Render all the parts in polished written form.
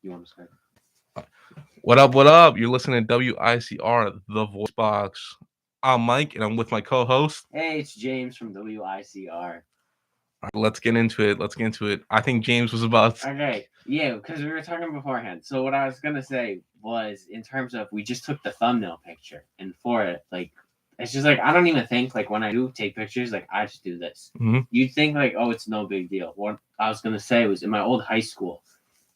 You want to start? What up? What up? You're listening to WICR, The Voice Box. I'm Mike, and I'm with my co-host. Hey, it's James from WICR. All right, let's get into it. Let's get into it. I think James was about. Okay, yeah, because we were talking beforehand. So what I was gonna say was, in terms of, we just took the thumbnail picture, and for it, like, it's just like I don't even think like when I do take pictures, like I just do this. Mhm. You'd think like, oh, it's no big deal. What I was gonna say was, in my old high school,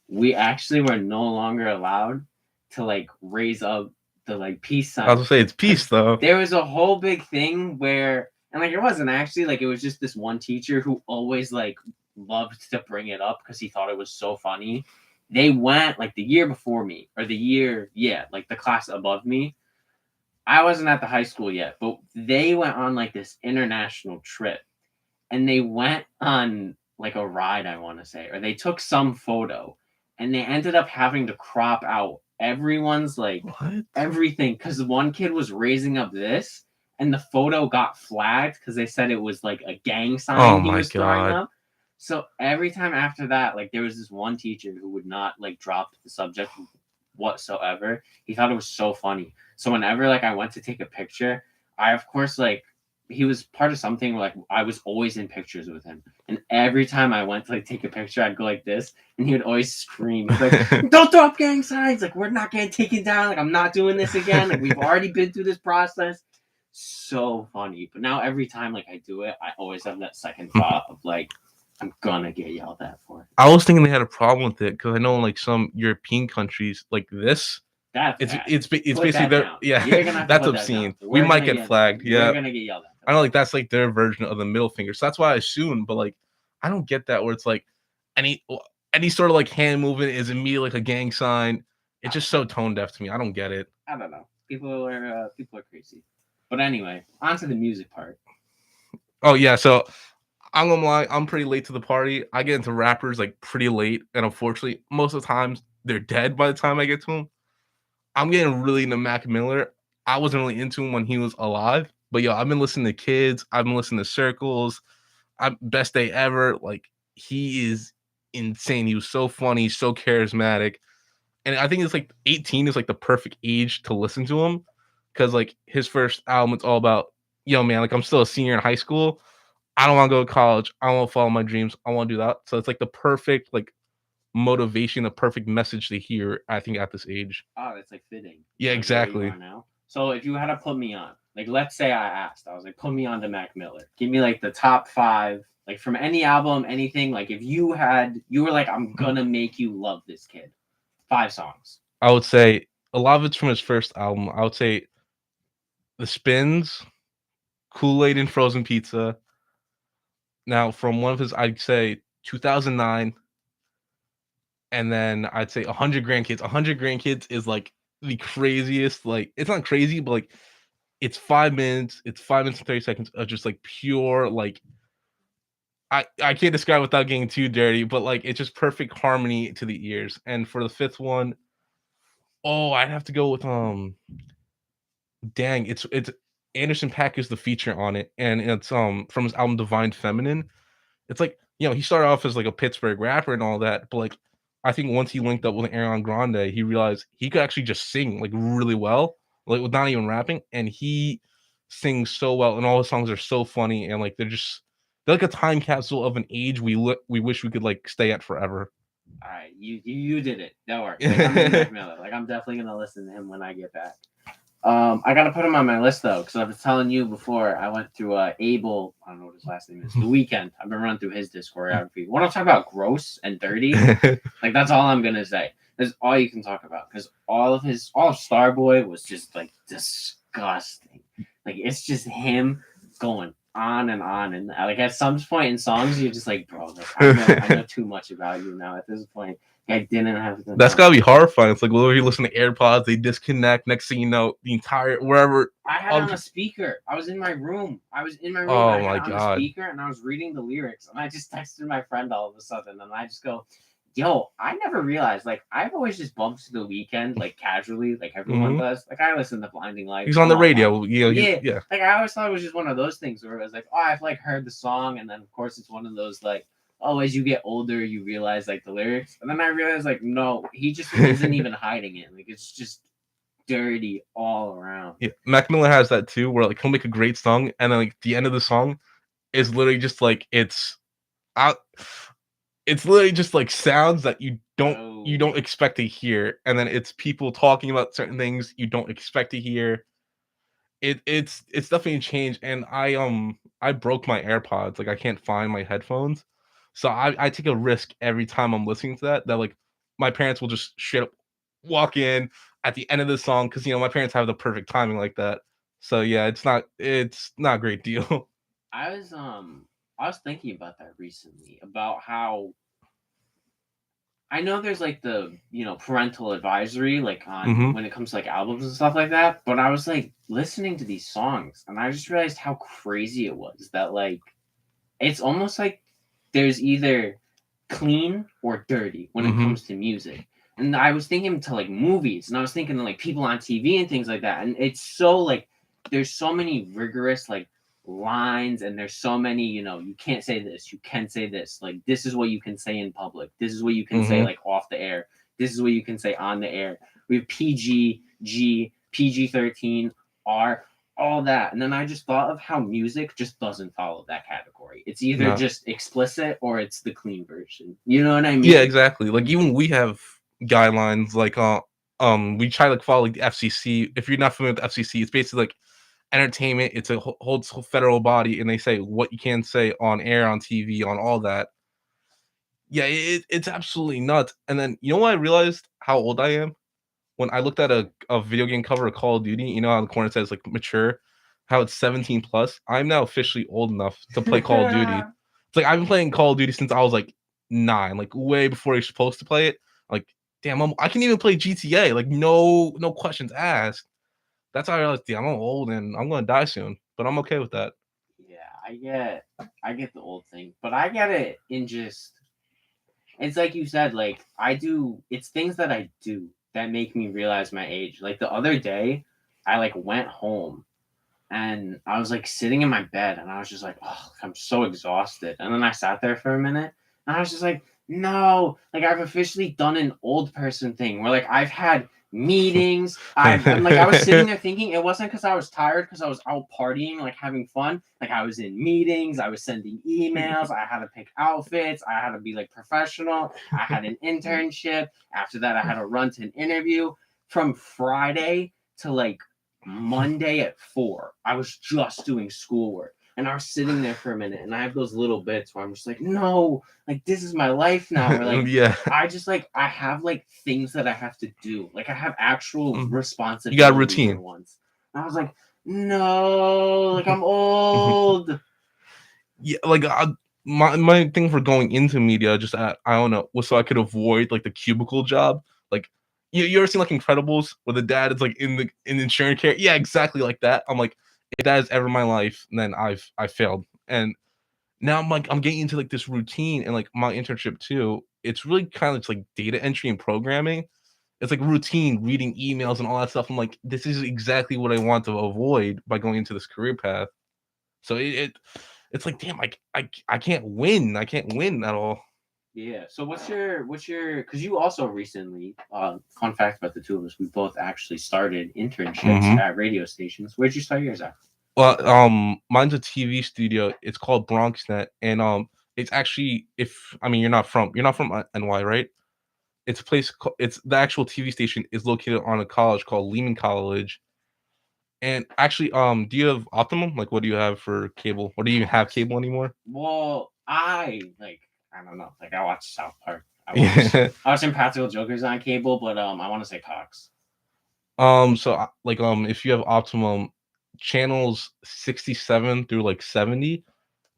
we actually were no longer allowed to like raise up the like peace I was sign gonna say it's because peace, though. there was a whole big thing where, and like it wasn't actually like, it was just this one teacher who always like loved to bring it up because he thought it was so funny. They went like the year before me, or the year, yeah, like the class above me. I wasn't at the high school yet, but they went on like this international trip, and they went on like a ride, I want to say, or they took some photo, and they ended up having to crop out everyone's like What? everything because one kid was raising up this, and the photo got flagged because they said it was like a gang Oh sign he my was throwing god. up. So every time after that, like there was this one teacher who would not like drop the subject whatsoever. He thought it was so funny. So whenever like I went to take a picture, I of course like, he was part of something where like I was always in pictures with him. And every time I went to like take a picture, I'd go like this, and he would always scream. He'd be like, "Don't throw up gang signs! Like, we're not getting taken down. Like, I'm not doing this again. Like, we've already been through this process." So funny. But now every time like I do it, I always have that second thought of like, I'm gonna get yelled at for it. I was thinking they had a problem with it because I know in like some European countries like this, That's it's bad. it's it's Put basically that their down. You're gonna yeah. have to That's put that down. obscene. We might get flagged. We're Yeah, gonna get yelled at for I know that. like that's like their version of the middle finger. So that's why I assume. But like I don't get that where it's like any any sort of like hand movement is immediately like a gang sign. It's just so tone deaf to me. I don't get it. I don't know. People are crazy. But anyway, on to the music part. Oh yeah, so I'm gonna lie, I'm pretty late to the party. I get into rappers like pretty late, and unfortunately, most of the times they're dead by the time I get to them. I'm getting really into Mac Miller. I wasn't really into him when he was alive, but yo, I've been listening to Kids. I've been listening to Circles. I Best Day Ever. Like he is insane. He was so funny, so charismatic, and I think it's like 18 is like the perfect age to listen to him because like his first album, it's all about yo man, like I'm still a senior in high school. I don't want to go to college. I want to follow my dreams. I want to do that. So it's like the perfect like motivation, the perfect message to hear. I think at this age. Oh, that's like fitting. Yeah, Like where you exactly. are now. So if you had to put me on, like let's say I asked, I was like, put me on to Mac Miller. Give me like the top five, like from any album, anything. Like if you were like, I'm gonna make you love this kid. 5 songs. I would say a lot of it's from his first album. I would say The Spins, Kool Aid and Frozen Pizza. Now, from one of his, I'd say 2009, and then I'd say 100 Grandkids. 100 Grandkids is like the craziest. Like, it's not crazy, but like, it's 5 minutes. It's 5 minutes and 30 seconds of just like pure, like, I can't describe without getting too dirty, but like, it's just perfect harmony to the ears. And for the fifth one, oh, I'd have to go with, dang, it's Anderson .Paak is the feature on it, and it's from his album Divine Feminine. It's like, he started off as like a Pittsburgh rapper and all that, but like I think once he linked up with Ariana Grande, he realized he could actually just sing like really well, like with not even rapping, and he sings so well, and all his songs are so funny, and like they're like a time capsule of an age we wish we could like stay at forever. All right, you did it. That worked. Like I'm in Mac Miller. Like I'm definitely gonna listen to him when I get back. I gotta put him on my list though, because I was telling you before. I went through Abel. I don't know what his last name is. The Weekend. I've been running through his discography. Want to talk about gross and dirty? Like that's all I'm gonna say. That's all you can talk about, because all of Starboy was just like disgusting. Like it's just him going on, and like at some point in songs, you're just like, bro, like I know too much about you now. At this point, I didn't have to That's know. gotta be horrifying. It's like whenever you listen to AirPods, they disconnect. Next thing you know, the entire wherever. I had it on a speaker. I was in my room. And Oh I had my it on the god. speaker, and I was reading the lyrics, and I just texted my friend all of a sudden, and I just go, "Yo, I never realized. Like, I've always just bumped to the Weekend, like casually, like everyone Hmm. does. Like, I listen to Blinding Lights. He's on I'm the all down. radio. Yeah, Yeah. like I always thought it was just one of those things where it was like, oh, I've like heard the song, and then of course it's one of those like, oh, as you get older, you realize like the lyrics, and then I realized like no, he just isn't even hiding it. Like it's just dirty all around. Yeah, Mac Miller has that too, where like he'll make a great song, and then like the end of the song is literally just like out. It's literally just like sounds that you Oh, don't expect to hear, and then it's people talking about certain things you don't expect to hear. It's definitely changed, and I broke my AirPods. Like I can't find my headphones, so I take a risk every time I'm listening to that. That like my parents will just straight up walk in at the end of the song because my parents have the perfect timing like that. So yeah, it's not a great deal. I was I was thinking about that recently about how I know there's like the parental advisory like on Hmm. when it comes to like albums and stuff like that, but I was like listening to these songs and I just realized how crazy it was that like it's almost like there's either clean or dirty when it Hmm. comes to music. And I was thinking to like movies and I was thinking to like people on TV and things like that. And it's so like there's so many rigorous like lines and there's so many, you can't say this, you can say this. Like this is what you can say in public. This is what you can say Hmm. like off the air. This is what you can say on the air. We have PG, G, PG-13, R, all that. And then I just thought of how music just doesn't follow that category. It's either No. just explicit or it's the clean version. You know what I Yeah, mean? exactly. Like even we have guidelines like we try to like follow like the FCC. If you're not familiar with the FCC, it's basically like entertainment. It's a holds federal body, and they say what you can say on air, on TV, on all that. Yeah, it's absolutely nuts. And then you know what I realized how old I am when I looked at a video game cover of Call of Duty. You know how the corner says like mature, how it's 17 plus. I'm now officially old enough to play Call of Duty. It's like I've been playing Call of Duty since I was like 9, like way before you're supposed to play it. Like, damn, I can even play GTA. Like, no questions asked. That's how I realized, damn, I'm old and I'm gonna die soon. But I'm okay with that. Yeah, I get the old thing, but I get it in just it's like you said, like it's things that I do that make me realize my age. Like the other day, I like went home and I was like sitting in my bed and I was just like, oh, I'm so exhausted. And then I sat there for a minute and I was just like, no, like I've officially done an old person thing where like I've had meetings. I'm like I was sitting there thinking it wasn't because I was tired because I was out partying, like having fun. Like I was in meetings, I was sending emails, I had to pick outfits, I had to be like professional, I had an internship. After that, I had to run to an interview from Friday to like Monday at 4, I was just doing schoolwork. And I was sitting there for a minute and I have those little bits where I'm just like, no, like this is my life now. Where like Yeah. I just like I have like things that I have to do. Like I have actual Mhm. You got a responsibilities for routine. once. And I was like, no, like I'm Mhm. old. Yeah, like my thing for going into media, just I don't know, was so I could avoid like the cubicle job. Like you ever seen like Incredibles where the dad is like in insurance care? Yeah, exactly like that. I'm like, if that is ever my life, then I failed. And now I'm like I'm getting into like this routine and like my internship too. It's really kind of just like data entry and programming. It's like routine, reading emails and all that stuff. I'm like, this is exactly what I want to avoid by going into this career path. So it's like, damn, I can't win. I can't win at all. Yeah. So what's your because you also recently fun fact about the two of us, we both actually started internships Hmm. at radio stations. Where'd you start yours at? Well, mine's a TV studio. It's called BronxNet, and it's actually if I mean you're not from NY, right? It's a place. It's the actual TV station is located on a college called Lehman College. And actually, do you have Optimum? Like, what do you have for cable? Or do you even have cable anymore? Well, I don't know. Like I watch South Park. Yeah. I watch Impractical Jokers on cable, but I want to say Cox. So like if you have Optimum channels 67 through like 70,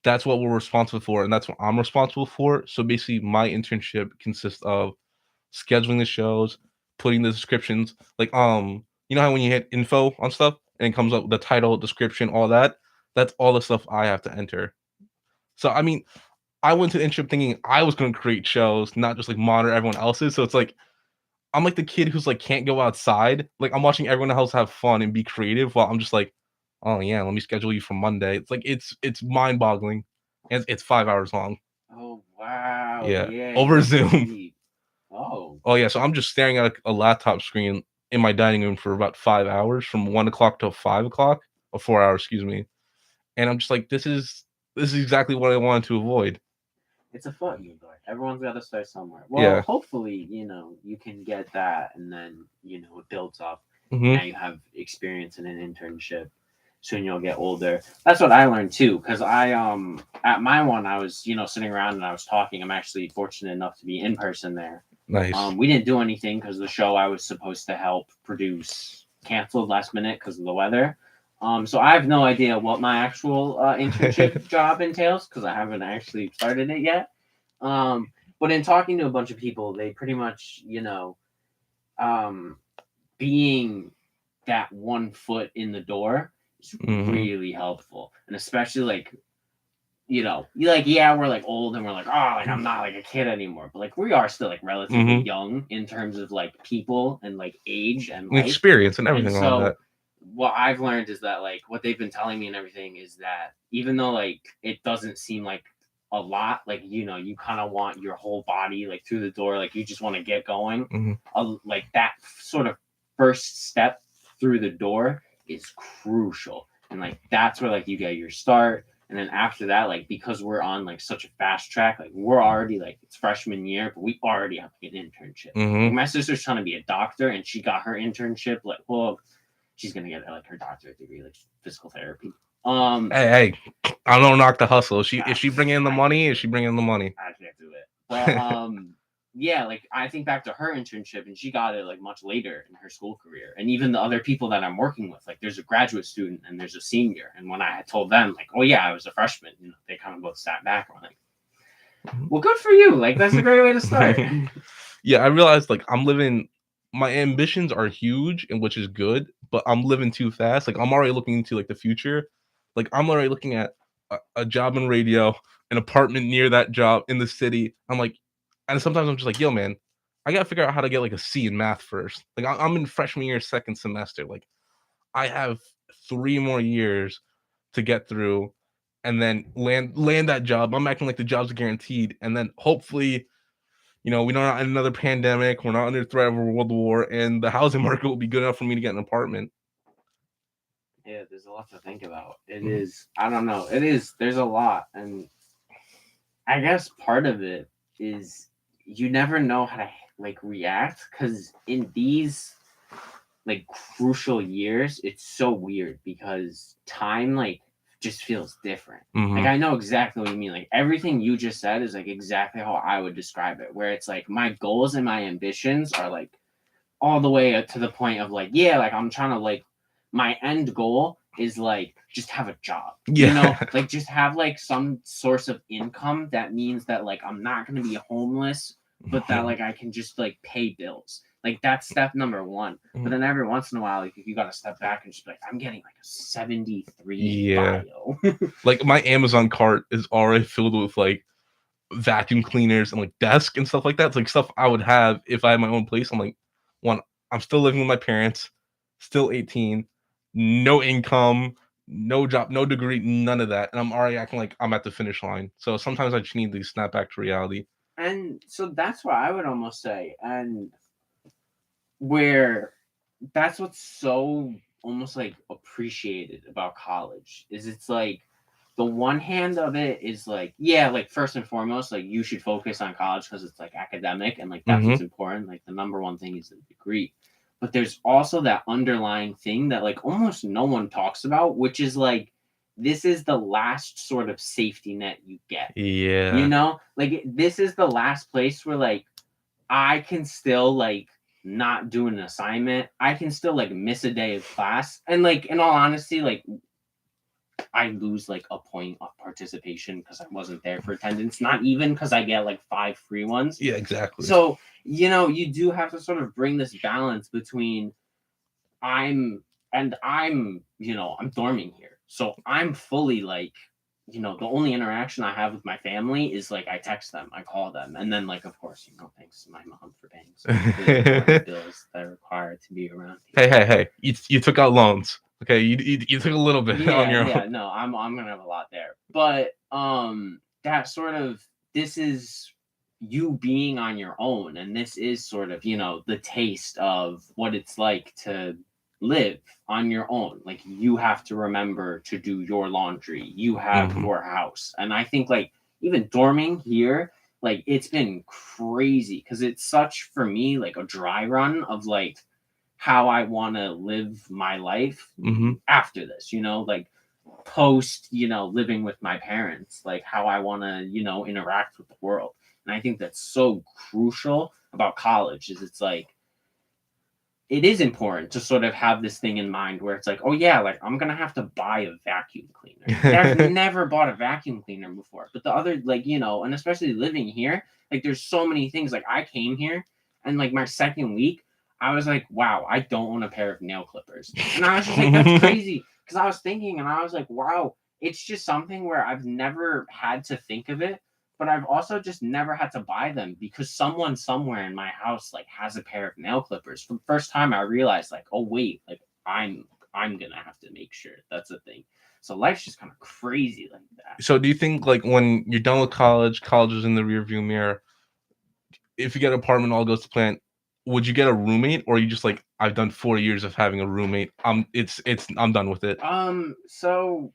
that's what we're responsible for, and that's what I'm responsible for. So basically, my internship consists of scheduling the shows, putting the descriptions, like you know how when you hit info on stuff and it comes up with the title, description, all that. That's all the stuff I have to enter. So I mean, I went to the internship thinking I was going to create shows, not just like monitor everyone else's. So it's like I'm like the kid who's like can't go outside. Like I'm watching everyone else have fun and be creative while I'm just like, oh yeah, let me schedule you for Monday. It's like it's mind boggling, and it's 5 hours long. Oh wow, Yeah, yeah, over you're Zoom. deep. Oh, Oh yeah, so I'm just staring at a laptop screen in my dining room for about 5 hours, from 1 o'clock till 5 o'clock, or 4 hours, excuse me. And I'm just like, this is exactly what I wanted to avoid. it's a foot in the door. Everyone's got to start somewhere. Well, Yeah. hopefully, you can get that, and then it builds up. Hmm. Now you have experience in an internship. Soon you'll get older. That's what I learned too, because I at my one I was sitting around and I was talking. I'm actually fortunate enough to be in person there. Nice. We didn't do anything because the show I was supposed to help produce canceled last minute because of the weather. So I have no idea what my actual internship job entails because I haven't actually started it yet. But in talking to a bunch of people, they pretty much, um, being that 1 foot in the door is Hmm. really helpful, and especially like you like yeah we're like old and we're like oh like I'm not like a kid anymore, but like we are still like relatively Hmm. young in terms of like people and like age and life. Experience and And everything on that. so what I've learned is that like what they've been telling me and everything is that even though like it doesn't seem like a lot, like you kind of want your whole body like through the door, like you just want to get going. Hmm. Like that sort of first step through the door is crucial, and like that's where like you get your start. And then after that, like because we're on like such a fast track, like we're already like it's freshman year, but we already have to get an internship. Like Hmm. my sister's trying to be a doctor, and she got her internship. Like, well, she's gonna get like her doctorate degree, like physical therapy. Hey, I don't knock the hustle. Is I, she bringing in the I money? Is she bringing in the money? I can't do it. But yeah, like I think back to her internship, and she got it like much later in her school career. And even the other people that I'm working with, like there's a graduate student and there's a senior. And when I had told them, like, oh yeah, I was a freshman, they kind of both sat back and were like, well, good for you. Like that's a great way to start. Yeah, I realized like I'm living. My ambitions are huge, and which is good, but I'm living too fast. Like I'm already looking into like the future. Like I'm already looking at a job in radio, an apartment near that job in the city. I'm like, and sometimes I'm just like, yo, man, I gotta figure out how to get like a C in math first. Like I'm in freshman year, second semester. Like I have 3 more years to get through, and then land that job. I'm acting like the job's guaranteed, and then hopefully we're not in another pandemic. We're not under threat of a world war, and the housing market will be good enough for me to get an apartment. Yeah, there's a lot to think about. It Mhm. is. I don't know. It is. There's a lot, and I guess part of it is you never know how to like react because in these like crucial years, it's so weird because time like just feels different. Like Mhm. I know exactly what you mean. Like everything you just said is like exactly how I would describe it. Where it's like my goals and my ambitions are like all the way to the point of like yeah, like I'm trying to like my end goal is like just have a job. Yeah. Like just have like some source of income that means that like I'm not going to be homeless, but that Mhm. like I can just like pay bills. Like that's step number 1. But Mhm. then every once in a while, like you got to step back and just be like, I'm getting like a 73 in Yeah. bio. Like my Amazon cart is already filled with like vacuum cleaners and like desk and stuff like that. It's like stuff I would have if I had my own place. I'm like, one, I'm still living with my parents, still 18, no income, no job, no degree, none of that. And I'm already acting like I'm at the finish line. So sometimes I just need to snap back to reality. And so that's what I would almost say. And where that's what's so almost like appreciated about college is it's like the one hand of it is like yeah like first and foremost like you should focus on college because it's like academic and like that's what's Hmm. important, like the number one thing is the degree, but there's also that underlying thing that like almost no one talks about, which is like this is the last sort of safety net you get, Yeah. like this is the last place where like I can still like not do an assignment. I can still like miss a day of class. And like in all honesty, like I lose like a point of participation because I wasn't there for attendance. Not even because I get like 5 free ones. Yeah, exactly. So, you do have to sort of bring this balance between I'm I'm dorming here. So I'm fully like, the only interaction I have with my family is like I text them, I call them, and then like of course, thanks to my mom for paying some of the important Hey, bills that are required to be around here. hey. You took out loans. Okay, you took a little bit on Yeah, your yeah, own. no, I'm gonna have a lot there. But that sort of this is you being on your own, and this is sort of, you know, the taste of what it's like to live on your own. Like, you have to remember to do your laundry, you have Mhm. your house. And I think, like, even dorming here, like, it's been crazy because it's such, for me, like a dry run of like how I want to live my life Mhm. after this, you know, like post, you know, living with my parents, like how I want to, you know, interact with the world. And I think that's so crucial about college is it's like it is important to sort of have this thing in mind where it's like, oh yeah, like I'm gonna have to buy a vacuum cleaner. Like, I've never bought a vacuum cleaner before. But the other, like, you know, and especially living here, like there's so many things. Like I came here and like my second week, I was like, wow, I don't own a pair of nail clippers. And I was just like, that's crazy. Because I was thinking and I was like, wow, it's just something where I've never had to think of it, but I've also just never had to buy them because someone somewhere in my house like has a pair of nail clippers. For the first time, I realized like, oh wait, like I'm gonna have to make sure that's a thing. So life's just kind of crazy like that. So do you think like when you're done with college, college is in the rearview mirror, if you get an apartment all goes to plan, would you get a roommate or are you just like I've done 4 years of having a roommate. It's I'm done with it. So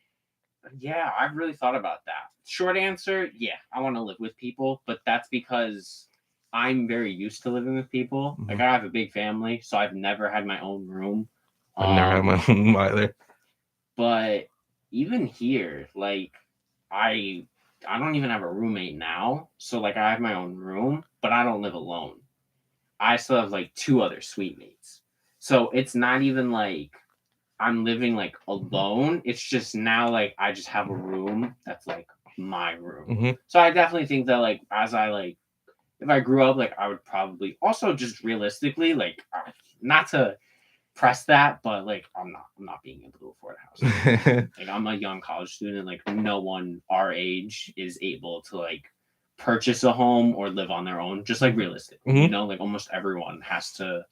yeah, I've really thought about that. Short answer, yeah, I want to live with people, but that's because I'm very used to living with people. Like Mhm. I have a big family, so I've never had my own room. I've never had my Um, own either. but even here, like I I don't even have a roommate now. So like I have my own room, but I don't live alone. I still have like two other suite mates. So it's not even like I'm living like alone. It's just now like I just have a room that's like my room. Mhm. So I definitely think that like as I like if I grew up, like I would probably also just realistically like not to press that, but like I'm not being able to afford a house. Like I'm a young college student. Like no one our age is able to like purchase a home or live on their own. Just like realistically, you Mhm. know, like almost everyone has to.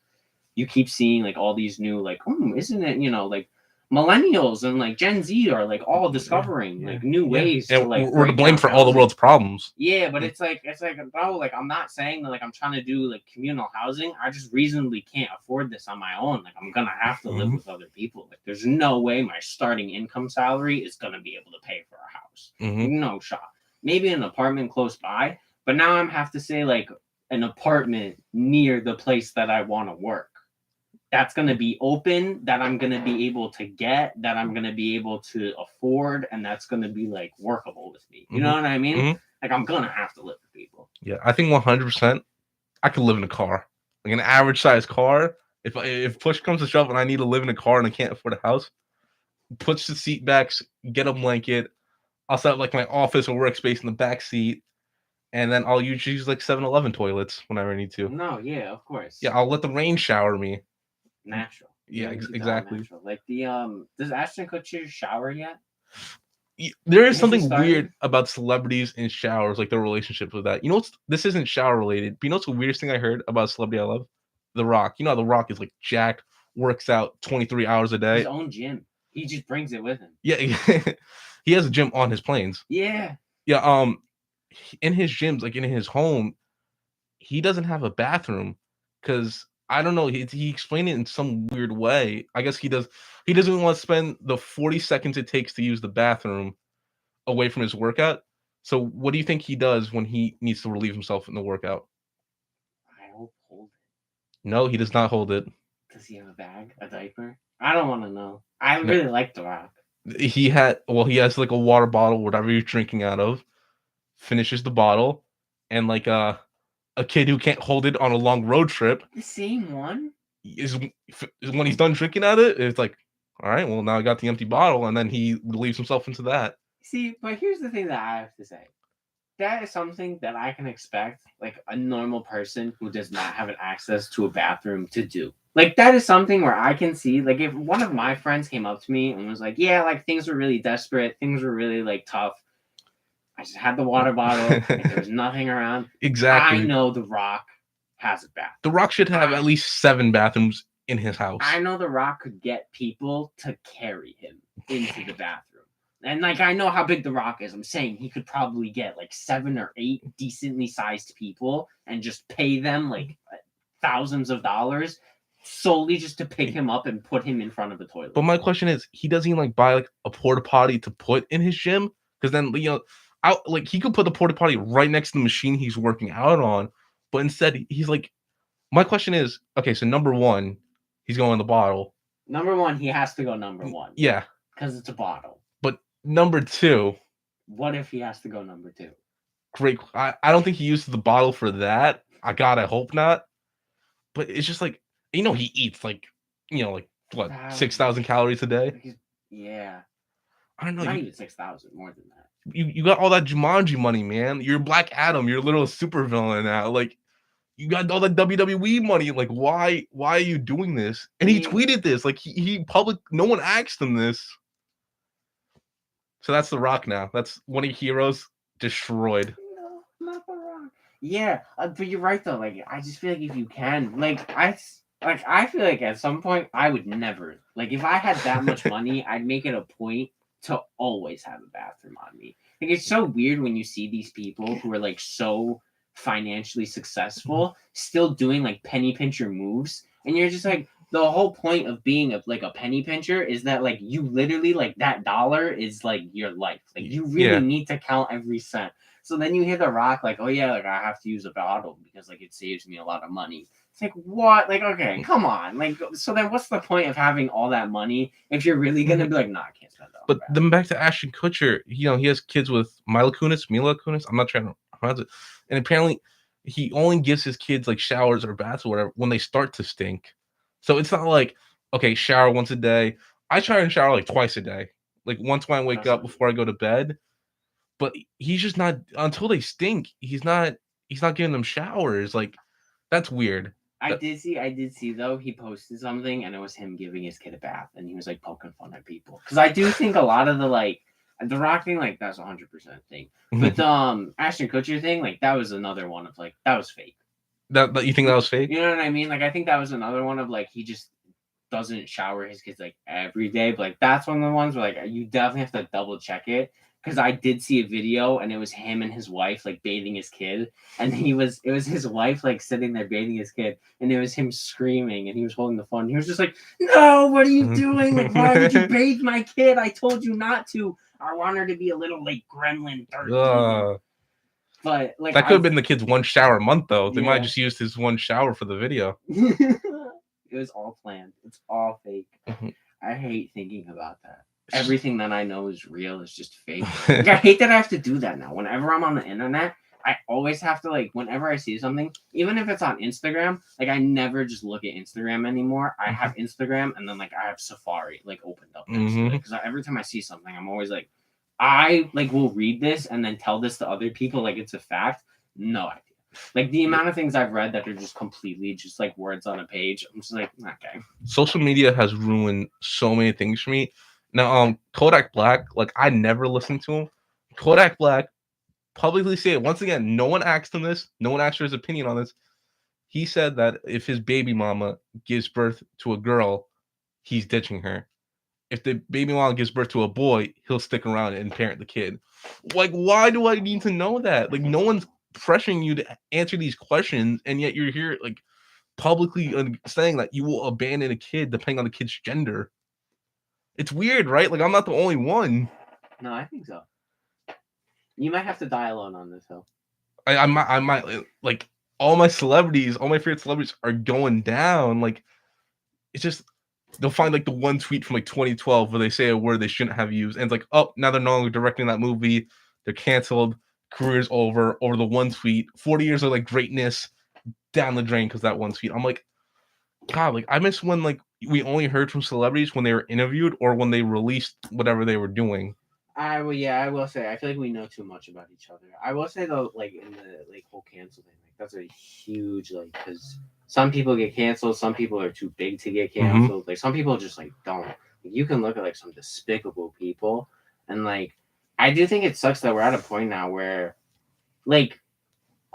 You keep seeing like all these new like, isn't it, you know, like millennials and like Gen Z are like all Yeah, discovering yeah, like new yeah, ways to and like we're to break blame down for all the housing. world's problems. Yeah, but Mm. it's like bro, like I'm not saying that like I'm trying to do like communal housing. I just reasonably can't afford this on my own. Like I'm gonna have to live Mhm. with other people. Like there's no way my starting income salary is gonna be able to pay for a house. Like, Mhm. no shot. Maybe an apartment close by, but now I'm have to say like an apartment near the place that I want to work that's going to be open, that I'm going to be able to get, that I'm going to be able to afford, and that's going to be like workable with me. You know Mhm. what I mean? Mhm. Like I'm going to have to live with people. Yeah, I think 100% I could live in a car. Like an average size car. If push comes to shove and I need to live in a car and I can't afford a house, push the seat backs, get a blanket. I'll set up like my office or workspace in the back seat, and then I'll use like 7-Eleven toilets whenever I need to. No, yeah, of Yeah, course. I'll let the rain shower me. Natural. Yeah, You keep that all exactly. natural. Like the does Ashton Kutcher shower yet? There is Has he something started? weird about celebrities in showers, like their relationships with that. You know what's this isn't shower related, but you know what's the weirdest thing I heard about a celebrity I love? The Rock. You know how The Rock is like jacked, works out 23 hours a His day. own gym. He just brings it with him. Yeah, he has a gym on his planes. Yeah. Yeah, in his gyms, like in his home, he doesn't have a bathroom because I don't know. He explained it in some weird way. I guess he does. He doesn't want to spend the 40 seconds it takes to use the bathroom away from his workout. So, what do you think he does when he needs to relieve himself in the workout? I hope hold it. No, he does not hold it. Does he have a bag? A diaper? I don't want to know. I No, really like The Rock. he has like a water bottle, whatever you're drinking out of, finishes the bottle, and like a kid who can't hold it on a long road trip The same one? is when he's done drinking at it, it's like, all right, well now I got the empty bottle, and then he relieves himself into that. See, but here's the thing that I have to say. That is something that I can expect, like a normal person who does not have an access to a bathroom to do. Like that is something where I can see, like if one of my friends came up to me and was like, "Yeah, like things were really desperate, things were really like tough. I just had the water bottle, like there was nothing around." I Exactly. know The Rock has a bathroom. The Rock should have I at least 7 bathrooms in his I house. know The Rock could get people to carry him into the bathroom. And like I know how big The Rock is. I'm saying he could probably get like 7 or 8 decently sized people and just pay them like thousands of dollars solely just to pick him up and put him in front of a toilet. But my question is, he doesn't even like buy like a porta potty to put in his gym because then out like he could put the porta potty right next to the machine he's working out on, but instead he's like, my question is, okay, so number one, he's going in the bottle. Number one, he has to go number one. Yeah, because it's a bottle. But number two, what if he has to go number two? Great. I don't think he uses the bottle for that. I hope not. But it's just like, he eats like, like what, 6,000 calories a day? Yeah. I don't know. Not even 6,000, more than that. You got all that Jumanji money, man. You're Black Adam. You're a little supervillain now. Like, you got all that WWE money. Like, why are you doing this? And he tweeted this. Like, he public. No one asked him this. So that's The Rock now. That's one of your heroes destroyed. No, not The Rock. Yeah, but you're right though. Like, I just feel like if you can, I feel like at some point I would never, like, if I had that much money, I'd make it a point to always have a bathroom on me. Like, it's so weird when you see these people who are like so financially successful still doing like penny pincher moves, and you're just like, the whole point of being a penny pincher is that like you literally like that dollar is like your life. Like you really need to count every cent. So then you hear The Rock like, oh yeah, like I have to use a bottle because like it saves me a lot of money. It's like, what? Like, okay, come on. Like, so then what's the point of having all that money if you're really gonna be like, nah, I can't spend it. But then back to Ashton Kutcher, he has kids with Mila Kunis. I'm not trying to pronounce it. And apparently he only gives his kids like showers or baths or whatever when they start to stink. So it's not like, okay, shower once a day. I try and shower like twice a day. Like once when I wake up before I go to bed. But he's just not, until they stink, he's not giving them showers. Like, that's weird. I did see though, he posted something and it was him giving his kid a bath and he was like poking fun at people. Because I do think a lot of the Rock thing, like that's 100% thing. But the Ashton Kutcher thing, like that was another one of like, that was fake. That you think that was fake? You know what I mean? Like I think that was another one of like he just doesn't shower his kids like every day. But like that's one of the ones where like you definitely have to double check it. Because I did see a video and it was him and his wife like bathing his kid, and it was his wife like sitting there bathing his kid, and it was him screaming and he was holding the phone. He was just like, "No, what are you doing? Like, why would you bathe my kid? I told you not to. I want her to be a little like gremlin 13." But like that could have been the kid's one shower a month though. They might have just used his one shower for the video. It was all planned. It's all fake. I hate thinking about that. Everything that I know is real is just fake. Like, I hate that I have to do that now. Whenever I'm on the internet, I always have to like, whenever I see something, even if it's on Instagram, like I never just look at Instagram anymore. I have Instagram and then like I have Safari like opened up next to it, because every time I see something, I'm always like, I like will read this and then tell this to other people like it's a fact. No idea. Like the amount of things I've read that are just completely just like words on a page. I'm just like, okay. Social media has ruined so many things for me. Now, Kodak Black, like I never listened to him. Kodak Black publicly said, once again, no one asked him this. No one asked for his opinion on this. He said that if his baby mama gives birth to a girl, he's ditching her. If the baby mama gives birth to a boy, he'll stick around and parent the kid. Like, why do I need to know that? Like, no one's pressuring you to answer these questions, and yet you're here, like, publicly saying that you will abandon a kid depending on the kid's gender. It's weird, right? Like, I'm not the only one. No, I think so. You might have to die alone on this hill. I might like all my favorite celebrities are going down. Like, it's just they'll find like the one tweet from like 2012 where they say a word they shouldn't have used, and it's like, oh, now they're no longer directing that movie. They're canceled. Career's over the one tweet. 40 years of like greatness down the drain because that one tweet. I'm like, God, like I miss when like we only heard from celebrities when they were interviewed or when they released whatever they were doing. I will say I feel like we know too much about each other. I will say though, like in the like whole cancel thing, like that's a huge like, because some people get canceled, some people are too big to get canceled. Like some people just like don't. Like, you can look at like some despicable people, and like I do think it sucks that we're at a point now where like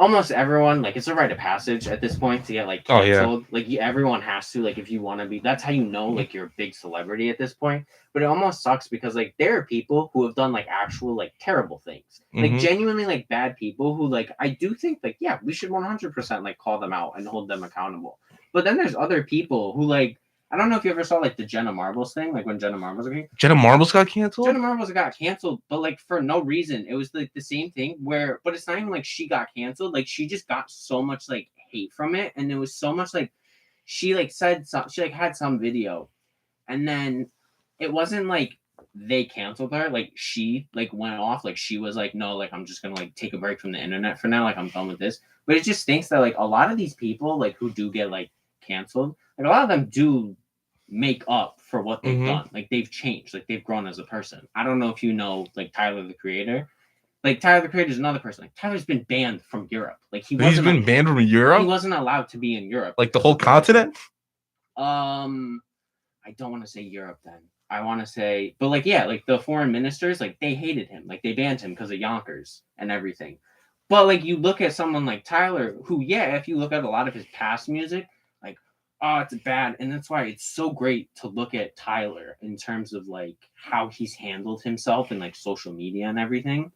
almost everyone, like, it's a rite of passage at this point to get like Oh yeah. canceled. Like everyone has to, like, if you want to be, that's how you know like you're a big celebrity at this point. But it almost sucks because like there are people who have done like actual like terrible things, like Mm-hmm. genuinely like bad people who like I do think like yeah we should 100% like call them out and hold them accountable. But then there's other people who like I don't know if you ever saw like the Jenna Marbles thing, like when Jenna Marbles was Jenna Marbles got canceled. Jenna Marbles got canceled, but like for no reason. It was like the same thing where, but it's not even like she got canceled. Like she just got so much like hate from it, and it was so much like she like said some, she like had some video, and then it wasn't like they canceled her. Like she like went off. Like she was like, no, like I'm just gonna like take a break from the internet for now. Like I'm done with this. But it just stinks that like a lot of these people like who do get like canceled, like a lot of them do make up for what they've done. Like they've changed, like they've grown as a person. I don't know if you know like Tyler the Creator. Like Tyler the Creator is another person. Like Tyler's been banned from Europe. Like He's been banned from he Europe. wasn't allowed to be in Europe. Like the whole continent. I don't want to say Europe then. I want to say, but like yeah, like the foreign ministers, like they hated him. Like they banned him because of Yonkers and everything. But like you look at someone like Tyler, who yeah, if you look at a lot of his past music, like oh, it's bad, and that's why it's so great to look at Tyler in terms of like how he's handled himself in like social media and everything.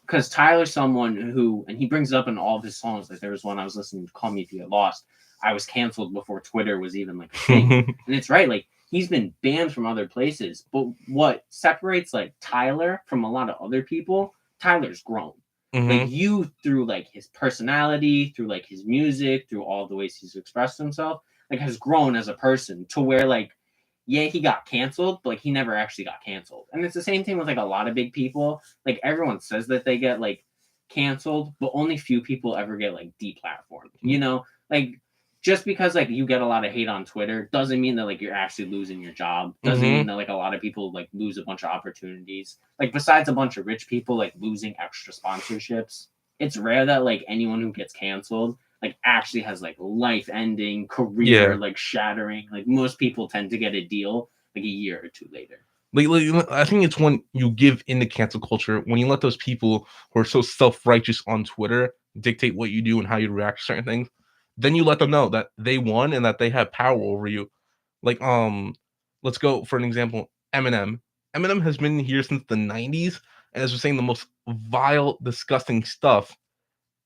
Because Tyler's someone who, and he brings it up in all of his songs. Like there was one I was listening to, "Call Me If You Get Lost." I was canceled before Twitter was even like a thing, and it's right. Like he's been banned from other places, but what separates like Tyler from a lot of other people? Tyler's grown. Like you through like his personality, through like his music, through all the ways he's expressed himself, like has grown as a person to where like yeah, he got canceled, but like he never actually got canceled. And it's the same thing with like a lot of big people. Like everyone says that they get like canceled, but only few people ever get like deplatformed. You know, like just because like you get a lot of hate on Twitter doesn't mean that like you're actually losing your job. Doesn't mean that like a lot of people like lose a bunch of opportunities. Like besides a bunch of rich people like losing extra sponsorships, it's rare that like anyone who gets canceled like actually has like life ending career like shattering. Like most people tend to get a deal like a year or two later. Like I think it's when you give into cancel culture, when you let those people who are so self-righteous on Twitter dictate what you do and how you react to certain things, then you let them know that they won and that they have power over you. Like let's go for an example, Eminem. Eminem has been here since the 90s and has been saying the most vile, disgusting stuff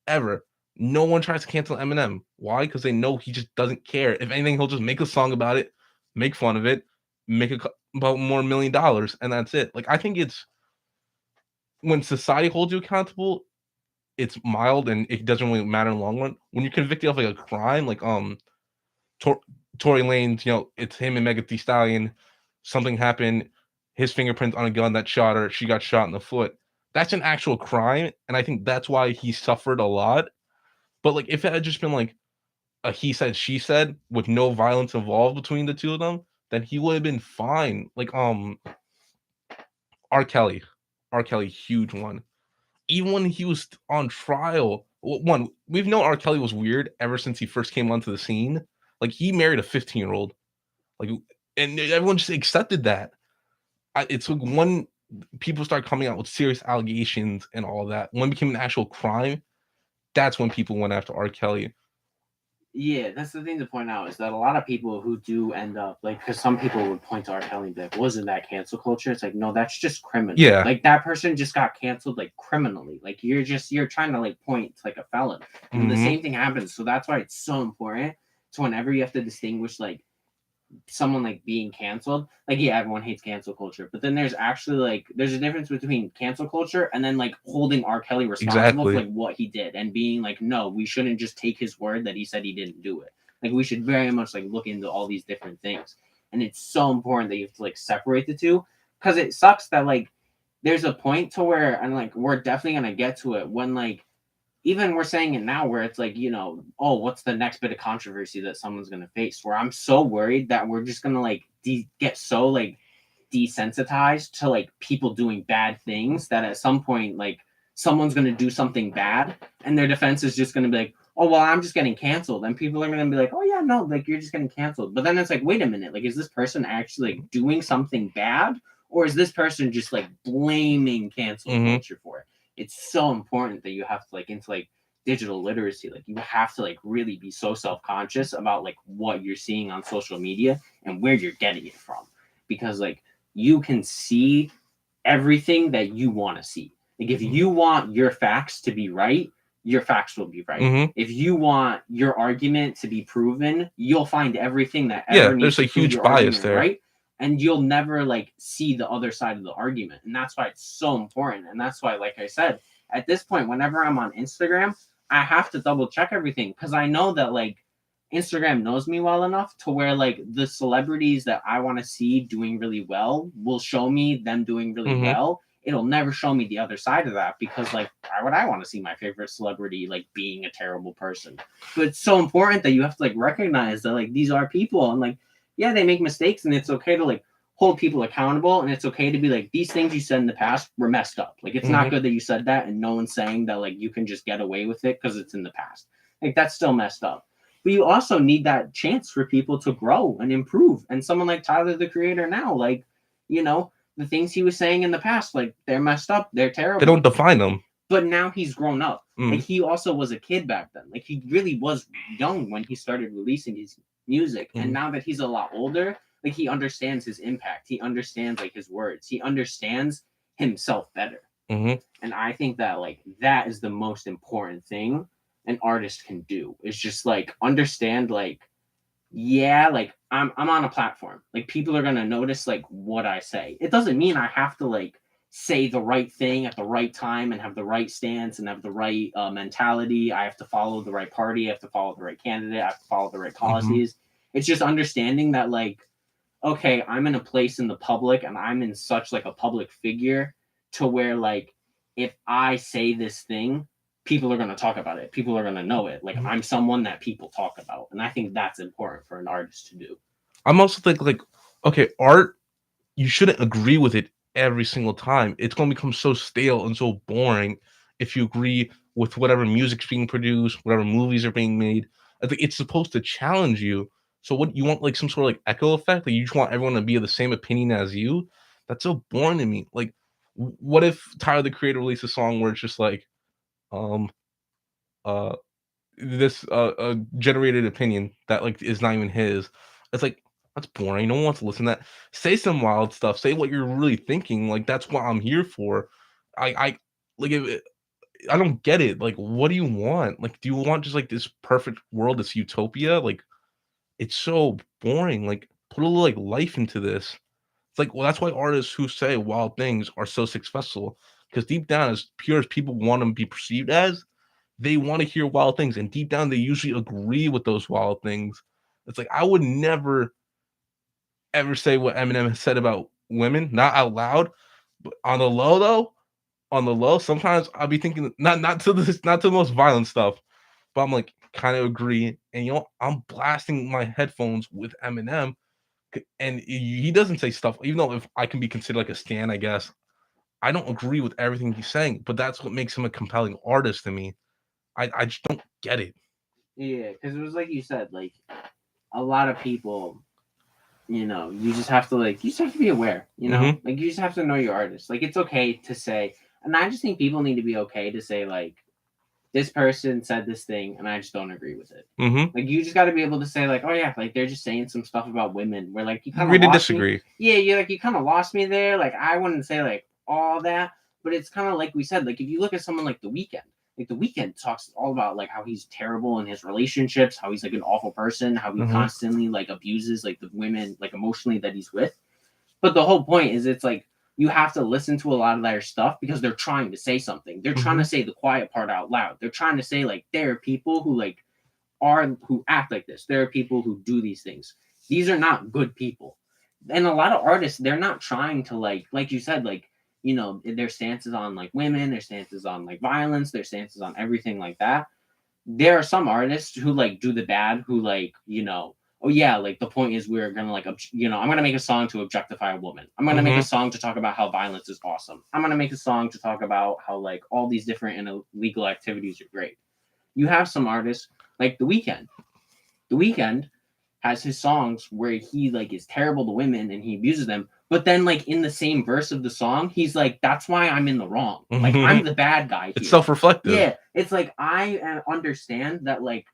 ever. No one tries to cancel Eminem. Why? Because they know he just doesn't care. If anything, he'll just make a song about it, make fun of it, make about more $1 million, and that's it. Like I think it's when society holds you accountable, it's mild and it doesn't really matter in the long run. When you're convicted of like a crime, like Tor- Tory Lanez, it's him and Megan Thee Stallion. Something happened, his fingerprints on a gun that shot her. She got shot in the foot. That's an actual crime, and I think that's why he suffered a lot. But like, if it had just been like a he said she said with no violence involved between the two of them, then he would have been fine. Like R. Kelly, huge one. Even when he was on trial, one we've known R. Kelly was weird ever since he first came onto the scene. Like he married a 15-year-old, like, and everyone just accepted that. It's like when people start coming out with serious allegations and all that, when it became an actual crime, that's when people went after R. Kelly. Yeah, that's the thing to point out is that a lot of people who do end up like, because some people would point to R. Kelly and be like, wasn't that cancel culture? It's like, no, that's just criminal. Yeah. Like that person just got canceled like criminally. Like you're trying to like point to like a felon. And the same thing happens. So that's why it's so important. So whenever you have to distinguish like someone like being canceled, like yeah, everyone hates cancel culture, but then there's actually like there's a difference between cancel culture and then like holding R. Kelly responsible for like what he did and being like, no, we shouldn't just take his word that he said he didn't do it. Like we should very much like look into all these different things, and it's so important that you have to like separate the two, because it sucks that like there's a point to where, and like we're definitely gonna get to it when like even we're saying it now where it's like, oh, what's the next bit of controversy that someone's going to face, where I'm so worried that we're just going to like get so like desensitized to like people doing bad things that at some point like someone's going to do something bad and their defense is just going to be like, oh, well, I'm just getting canceled. And people are going to be like, oh yeah, no, like you're just getting canceled. But then it's like, wait a minute, like is this person actually like doing something bad, or is this person just like blaming cancel culture for it? It's so important that you have to like into like digital literacy. Like you have to like really be so self-conscious about like what you're seeing on social media and where you're getting it from, because like you can see everything that you want to see. Like if you want your facts to be right, your facts will be right. Mm-hmm. If you want your argument to be proven, you'll find everything that Yeah, ever needs there's a to prove huge your bias argument there. right, and you'll never like see the other side of the argument. And that's why it's so important. And that's why, like I said, at this point, whenever I'm on Instagram, I have to double check everything, because I know that like Instagram knows me well enough to where like the celebrities that I want to see doing really well will show me them doing really Mm-hmm. well. It'll never show me the other side of that, because like why would I want to see my favorite celebrity like being a terrible person? But it's so important that you have to like recognize that like these are people, and like yeah, they make mistakes, and it's okay to like hold people accountable, and it's okay to be like, these things you said in the past were messed up. Like it's not Mm-hmm. good that you said that, and no one's saying that like you can just get away with it because it's in the past. Like that's still messed up. But you also need that chance for people to grow and improve. And someone like Tyler the Creator now, like, you know, the things he was saying in the past, like they're messed up, they're They terrible. don't define them. But now he's grown up. Like Mm-hmm. he also was a kid back then. Like he really was young when he started releasing his music. And Mm-hmm. now that he's a lot older, like he understands his impact. He understands like his words. He understands himself better. Mm-hmm. And I think that like that is the most important thing an artist can do, is just like understand like, yeah, like I'm on a platform. Like people are gonna notice like what I say. It doesn't mean I have to like say the right thing at the right time and have the right stance and have the right mentality. I have to follow the right party. I have to follow the right candidate. I have to follow the right Mm-hmm. policies. It's just understanding that like, okay, I'm in a place in the public and I'm in such like a public figure to where like if I say this thing, people are going to talk about it. People are going to know it. Like Mm-hmm. I'm someone that people talk about. And I think that's important for an artist to do. I'm also think like, okay, art, you shouldn't agree with it every single time. It's gonna become so stale and so boring if you agree with whatever music's being produced, whatever movies are being made. I think it's supposed to challenge you. So what you want, like some sort of like echo effect? Like you just want everyone to be of the same opinion as you? That's so boring to me. Like, what if Tyler the Creator released a song where it's just like, um, uh, this generated opinion that like is not even his. It's like that's boring. No one wants to listen to that. Say some wild stuff. Say what you're really thinking. Like that's what I'm here for. I like I don't get it. Like what do you want? Like do you want just like this perfect world, this utopia? Like it's so boring. Like put a little like life into this. It's like well that's why artists who say wild things are so successful because deep down as pure as people want to be perceived as, they want to hear wild things, and deep down, they usually agree with those wild things. It's like I would never ever say what Eminem has said about women, not out loud, but on the low though. On the low, sometimes I'll be thinking not to this, not to the most violent stuff, but I'm like kind of agree. And you know, I'm blasting my headphones with Eminem, and he doesn't say stuff. Even though if I can be considered like a stan, I guess I don't agree with everything he's saying, but that's what makes him a compelling artist to me. I just don't get it. Yeah, because it was like you said, like a lot of people, you know, you just have to like, you just have to be aware, you know, Mm-hmm. like you just have to know your artist. Like it's okay to say, and I just think people need to be okay to say like, this person said this thing and I just don't agree with it. Mm-hmm. Like you just got to be able to say like, oh yeah, like they're just saying some stuff about women where like you kind of Agree to lost me. disagree. Yeah, you like you kind of lost me there. Like I wouldn't say like all that, but it's kind of like we said. Like if you look at someone like The Weeknd, like The Weeknd talks all about like how he's terrible in his relationships, how he's like an awful person, how he Mhm, constantly like abuses like the women like emotionally that he's with. But the whole point is it's like you have to listen to a lot of their stuff because they're trying to say something. They're trying to mhm, say the quiet part out loud. They're trying to say like there are people who like are who act like this. There are people who do these things. These are not good people. And a lot of artists, they're not trying to like you said, like, you know, their stances on like women, their stances on like violence, their stances on everything like that. There are some artists who like do the bad, who like, you know, oh yeah, like the point is we're gonna like you know, I'm gonna make a song to objectify a woman. I'm gonna make a mhm, song to talk about how violence is awesome. I'm gonna make a song to talk about how like all these different and illegal activities are great. You have some artists like The Weeknd. The Weeknd has his songs where he like is terrible to women and he abuses them, But then, like, in the same verse of the song, he's like, "That's why I'm in the wrong. Like, I'm the bad guy here." It's self-reflective. Yeah, it's like I understand that, like,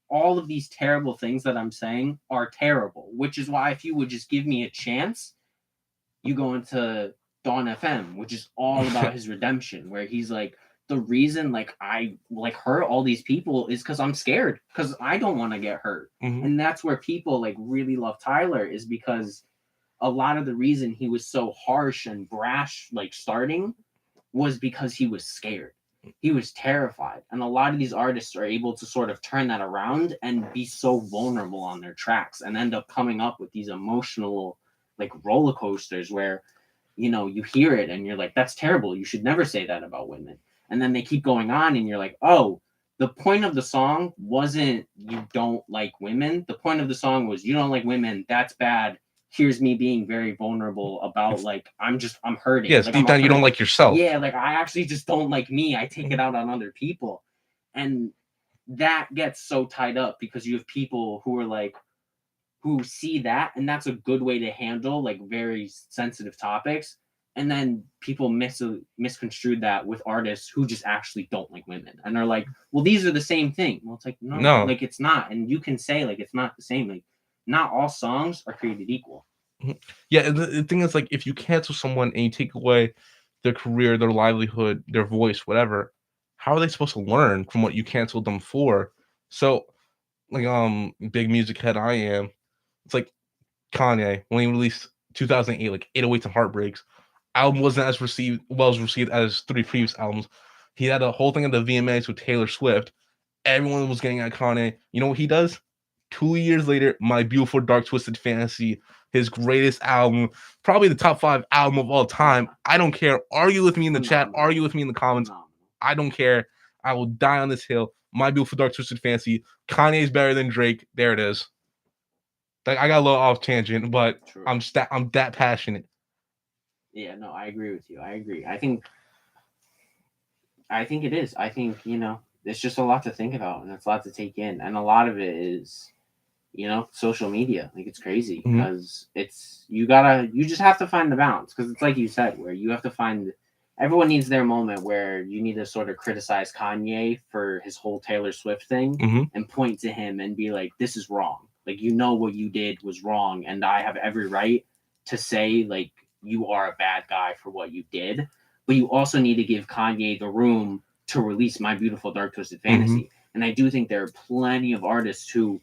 all of these terrible things that I'm saying are terrible, which is why if you would just give me a chance, you go into Dawn FM, which is all about his redemption, where he's like, the reason like I like hurt all these people is because I'm scared, because I don't want to get hurt. And that's where people like really love Tyler, is because a lot of the reason he was so harsh and brash like starting was because he was scared. He was terrified. And a lot of these artists are able to sort of turn that around and be so vulnerable on their tracks and end up coming up with these emotional like roller coasters where, you know, you hear it and you're like, that's terrible. You should never say that about women. And then they keep going on and you're like, oh, the point of the song wasn't you don't like women. The point of the song was you don't like women. That's bad. Here's me being very vulnerable about like I'm hurting. Yes, like, deep down you don't like yourself. Yeah, like I actually just don't like me. I take it out on other people. And that gets so tied up because you have people who are like who see that, and that's a good way to handle like very sensitive topics. And then people misconstrued that with artists who just actually don't like women and are like, well, these are the same thing. Well, it's like no, like it's not. And you can say like it's not the same. Like not all songs are created equal. Yeah, and the thing is, like, if you cancel someone and you take away their career, their livelihood, their voice, whatever, how are they supposed to learn from what you canceled them for? So, like, big music head I am. It's like Kanye when he released 2008, like 808s and Heartbreaks. Album wasn't as received as three previous albums. He had a whole thing at the VMAs with Taylor Swift. Everyone was getting at Kanye. You know what he does? 2 years later, My Beautiful Dark Twisted Fantasy, his greatest album, probably the top 5 album of all time. I don't care. Argue with me in the chat. Argue with me in the comments. I don't care. I will die on this hill. My Beautiful Dark Twisted Fantasy. Kanye's better than Drake. There it is. Like, I got a little off tangent, but true. I'm that passionate. Yeah, no, I agree with you. I agree. I think it is. I think, you know, it's just a lot to think about and it's a lot to take in. And a lot of it is, you know, social media. Like it's crazy because it's you just have to find the balance, because it's like you said, where you have to find everyone needs their moment where you need to sort of criticize Kanye for his whole Taylor Swift thing and point to him and be like, this is wrong. Like, you know, what you did was wrong. And I have every right to say, like, you are a bad guy for what you did. But you also need to give Kanye the room to release My Beautiful Dark Twisted Fantasy. And I do think there are plenty of artists who,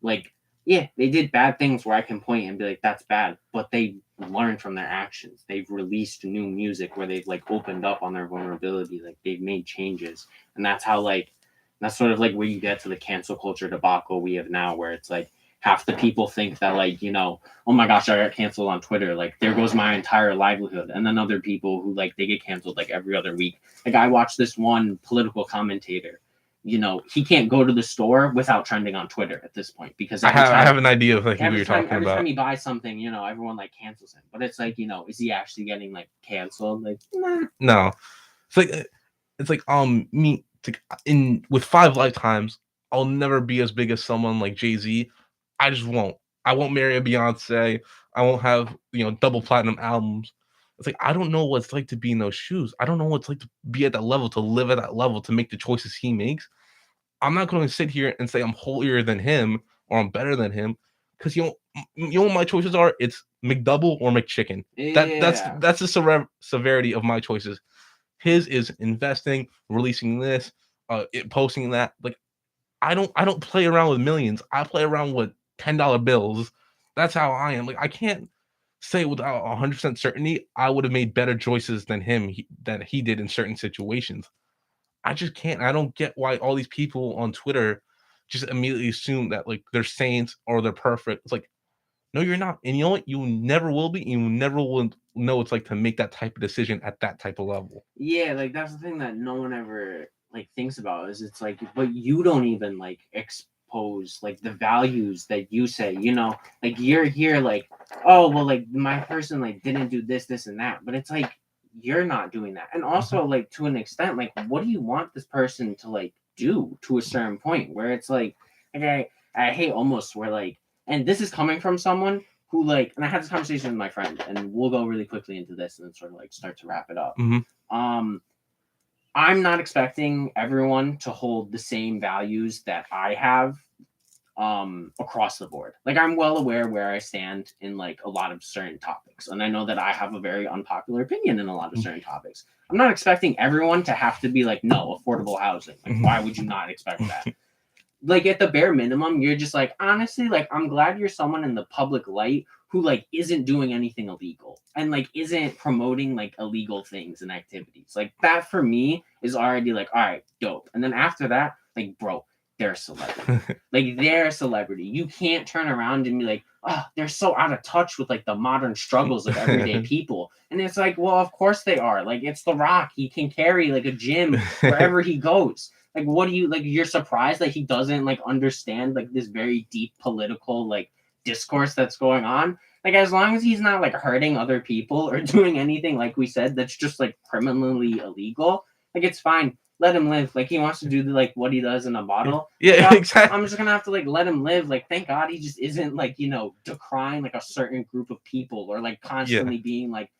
like, yeah, they did bad things where I can point and be like, that's bad. But they learned from their actions. They've released new music where they've, like, opened up on their vulnerability. Like, they've made changes. And that's how, like, that's sort of, like, where you get to the cancel culture debacle we have now, where it's, like, half the people think that, like, you know, oh my gosh, I got canceled on Twitter. Like, there goes my entire livelihood. And then other people who, like, they get canceled, like, every other week. Like, I watched this one political commentator. You know, he can't go to the store without trending on Twitter at this point, because I have an idea of like who you're talking about. Every time he buys something, you know, everyone like cancels him. But it's like, you know, is he actually getting like canceled? Like, nah. No, it's like me with 5 lifetimes, I'll never be as big as someone like Jay-Z. I just won't. I won't marry a Beyonce. I won't have, you know, double platinum albums. It's like I don't know what it's like to be in those shoes. I don't know what it's like to be at that level, to live at that level, to make the choices he makes. I'm not going to sit here and say I'm holier than him or I'm better than him, because you know what my choices are. It's McDouble or McChicken. Yeah. That's the severity of my choices. His is investing, releasing this, posting that. Like I don't play around with millions. I play around with $10 bills. That's how I am. Like I can't say without 100% certainty I would have made better choices than that he did in certain situations. I just can't. I don't get why all these people on Twitter just immediately assume that like they're saints or they're perfect. It's like, no, you're not. And you know what? You never will be. You never will know what it's like to make that type of decision at that type of level. Yeah, like that's the thing that no one ever like thinks about, is it's like, but you don't even like expose like the values that you say, you know, like you're here like, oh well, like my person like didn't do this, this and that. But it's like you're not doing that. And also like to an extent, like what do you want this person to like do to a certain point where it's like I hate almost where like, and this is coming from someone who like, and I had this conversation with my friend, and we'll go really quickly into this and then sort of like start to wrap it up. I'm not expecting everyone to hold the same values that I have across the board. Like, I'm well aware where I stand in like a lot of certain topics, and I know that I have a very unpopular opinion in a lot of certain topics. I'm not expecting everyone to have to be like, no, affordable housing. Like, why would you not expect that? Like, at the bare minimum, you're just like, honestly, like, I'm glad you're someone in the public light who like isn't doing anything illegal and like isn't promoting like illegal things and activities. Like, that for me is already like, all right, dope. And then after that, like, bro, they're a celebrity. Like, they're a celebrity. You can't turn around and be like, oh, they're so out of touch with like the modern struggles of everyday people. And it's like, well, of course they are. Like, it's The Rock. He can carry like a gym wherever he goes. Like, what do you like? You're surprised that he doesn't like understand like this very deep political like discourse that's going on. Like, as long as he's not like hurting other people or doing anything like we said that's just like criminally illegal, like, it's fine. Let him live. Like, he wants to do like what he does in a bottle. Yeah, like, exactly. I'm just gonna have to like let him live. Like, thank God he just isn't like, you know, decrying like a certain group of people or like constantly being like,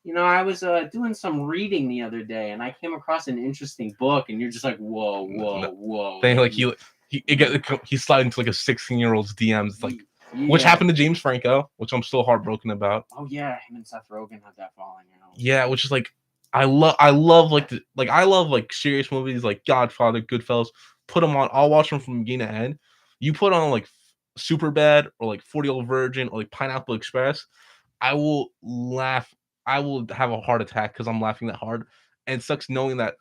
you know, I was doing some reading the other day and I came across an interesting book, and you're just like, whoa. Then like he's sliding into like a 16-year-old's DMs, like, which happened to James Franco, which I'm still heartbroken about. Oh yeah, him and Seth Rogen had that falling out. Yeah, which is like, I love like serious movies like Godfather, Goodfellas. Put them on. I'll watch them from beginning to end. You put on like Superbad or like 40-Year-Old Virgin or like Pineapple Express, I will laugh. I will have a heart attack because I'm laughing that hard. And it sucks knowing that,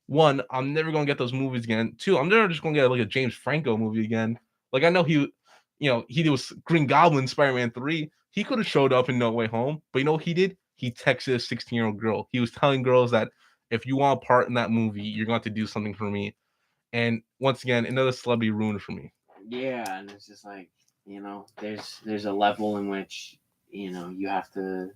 one, I'm never gonna get those movies again. Two, I'm never just gonna get like a James Franco movie again. Like, I know he was Green Goblin, Spider-Man 3. He could have showed up in No Way Home, but you know what he did? He texted a 16-year-old girl. He was telling girls that if you want a part in that movie, you're going to have to do something for me. And once again, another celebrity ruined for me. Yeah, and it's just like, you know, there's a level in which, you know, you have to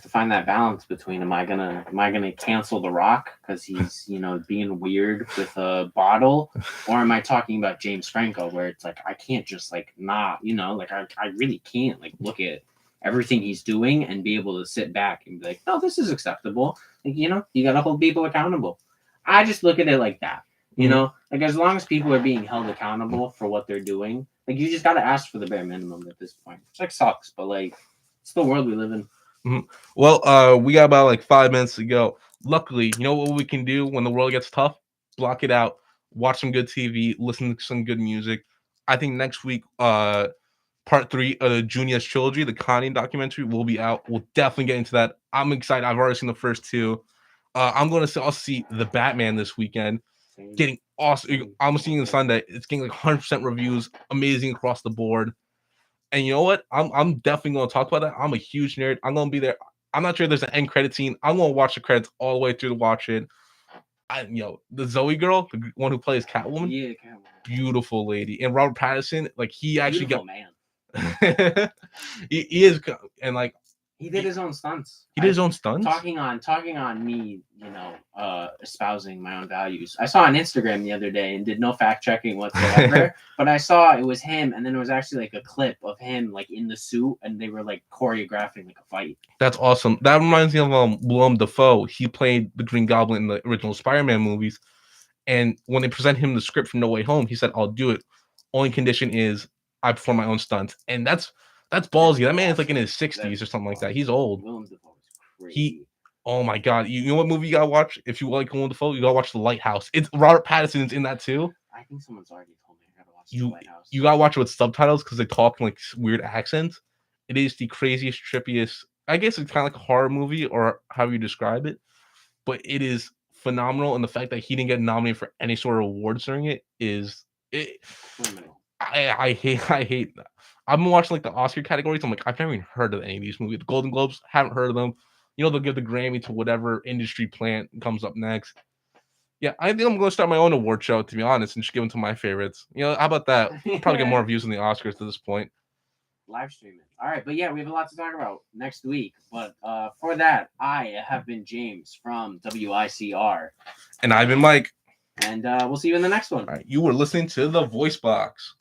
find that balance between, am I gonna cancel The Rock because he's, you know, being weird with a bottle, or am I talking about James Franco where it's like, I can't just like not, you know, like I really can't like look at everything he's doing and be able to sit back and be like, no, this is acceptable. Like, you know, you gotta hold people accountable. I just look at it like that. You know, like, as long as people are being held accountable for what they're doing, like, you just gotta ask for the bare minimum at this point. Which like sucks, but like, it's the world we live in. Well, we got about like 5 minutes to go. Luckily, you know what we can do when the world gets tough? Block it out, watch some good TV, listen to some good music. I think next week, part 3 of the Junior's trilogy, the Kanye documentary, will be out. We'll definitely get into that. I'm excited. I've already seen the first 2. I'll see the Batman this weekend. Getting awesome. I'm seeing it Sunday. It's getting like 100% reviews, amazing across the board. And you know what? I'm definitely going to talk about that. I'm a huge nerd. I'm going to be there. I'm not sure there's an end credit scene. I'm going to watch the credits all the way through to watch it. The Zoe girl, the one who plays Catwoman, Catwoman, beautiful lady. And Robert Pattinson, like, he actually man. he is, and like, he did his own stunts. He did his own stunts. Talking on me, you know, espousing my own values. I saw on Instagram the other day and did no fact checking whatsoever, but I saw it was him, and then it was actually like a clip of him like in the suit, and they were like choreographing like a fight. That's awesome. That reminds me of Willem Dafoe. He played the Green Goblin in the original Spider-Man movies, and when they present him the script for No Way Home, he said, "I'll do it. Only condition is I perform my own stunts." And that's ballsy. That man is like in his 60s or something like that. He's old. Willem Dafoe is crazy. Oh my god! You know what movie you gotta watch if you like Willem Dafoe? You gotta watch The Lighthouse. It's Robert Pattinson's in that too. I think someone's already told me I gotta watch The Lighthouse. You gotta watch it with subtitles because they talk in like weird accents. It is the craziest, trippiest. I guess it's kind of like a horror movie or however you describe it, but it is phenomenal. And the fact that he didn't get nominated for any sort of awards during it is it. Criminal. I hate that. I've been watching like the Oscar categories. I'm like, I've never even heard of any of these movies. The Golden Globes, haven't heard of them. You know, they'll give the Grammy to whatever industry plant comes up next. Yeah, I think I'm going to start my own award show, to be honest, and just give them to my favorites. You know, how about that? I'll probably get more views than the Oscars to this point. Live streaming. All right, but yeah, we have a lot to talk about next week. But for that, I have been James from WICR. And I've been Mike. And we'll see you in the next one. All right, you were listening to The Voice Box.